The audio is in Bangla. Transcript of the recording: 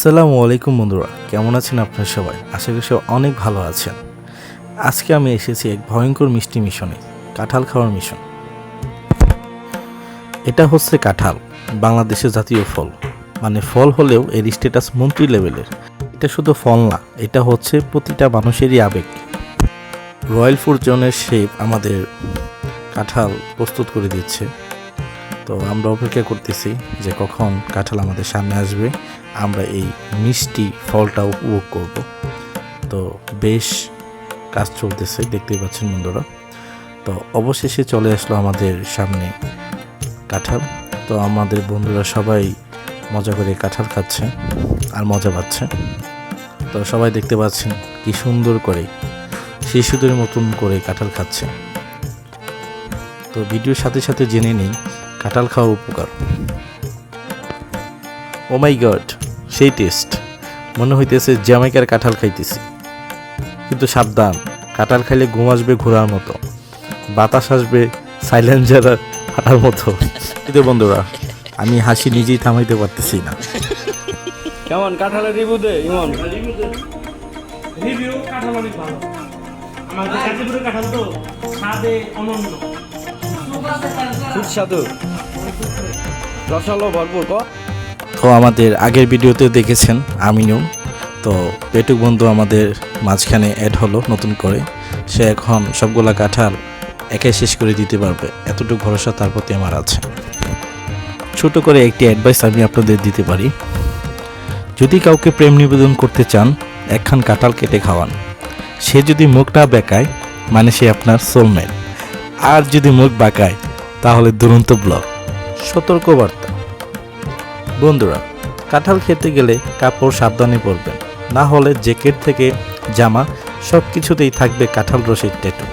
আসসালামু আলাইকুম বন্ধুরা, কেমন আছেন আপনারা সবাই? আশা করি সবাই অনেক ভালো আছেন। আজকে আমি এসেছি এক ভয়ঙ্কর মিষ্টি মিশনে, কাঁঠাল খাওয়ার মিশন। এটা হচ্ছে কাঁঠাল, বাংলাদেশের জাতীয় ফল। মানে ফল হলেও এর স্ট্যাটাস মন্ত্রী লেভেলের। এটা শুধু ফল না, এটা হচ্ছে প্রতিটা মানুষেরই আবেগ। রয়্যাল ফুড জোনের শেফ আমাদের কাঁঠাল প্রস্তুত করে দিচ্ছে। তো আমরা অপেক্ষা করতেছি যে কখন কাঁঠাল আমাদের সামনে আসবে, আমরা এই মিষ্টি ফলটা উপভোগ করব। তো বেশ কাজ চলতেছে, দেখতেই পাচ্ছেন বন্ধুরা। তো অবশেষে চলে আসলো আমাদের সামনে কাঁঠাল। তো আমাদের বন্ধুরা সবাই মজা করে কাঁঠাল খাচ্ছে আর মজা পাচ্ছে। তো সবাই দেখতে পাচ্ছেন কি সুন্দর করে শিশুদের মতন করে কাঁঠাল খাচ্ছে। তো ভিডিওর সাথে সাথে জেনে নিই কাঁঠাল খাওয়ার উপকার। ও মাই গড, সেই টেস্ট! মনে হইতেছে জ্যামাইকার কাঁঠাল খাইতেছি। কিন্তু সাবধান, কাঁঠাল খাইলে ঘুম আসবে ঘোরার মতো, বাতাস আসবে সাইলেন্সার ফাটার মতো। কিন্তু বন্ধুরা, আমি হাসি নিজেই থামাইতে পারতেছি না। কেমন কাঁঠালের রিভিউ দে ইমন? রিভিউ কাঁঠাল অনেক ভালো। আমাদের গাজীপুরের কাঁঠাল তো স্বাদে অনন্য, সুস্বাদু, রসালো ভরপুর। তো আমাদের আগের ভিডিওতে দেখেছেন আমিনও। তো পেটুক বন্ধু আমাদের মাঝখানে অ্যাড হলো নতুন করে। সে এখন সবগুলা কাঁঠাল একাই শেষ করে দিতে পারবে, এতটুকু ভরসা তার প্রতি আমার আছে। ছোট করে একটি অ্যাডভাইস আমি আপনাদের দিতে পারি। যদি কাউকে প্রেম নিবেদন করতে চান, একখান কাঁঠাল কেটে খাওয়ান। সে যদি মুখ না বেঁকায়, মানে সে আপনার সোলমেট। আর যদি মুখ বাঁকায়, তাহলে দুরন্ত ব্লক। সতর্কবার্তা বন্ধুরা, কাঁঠাল খেতে গেলে কাপড় সাবধানে পরবেন, না হলে জ্যাকেট থেকে জামা সব কিছুতেই থাকবে কাঁঠাল রসের ট্যাটু।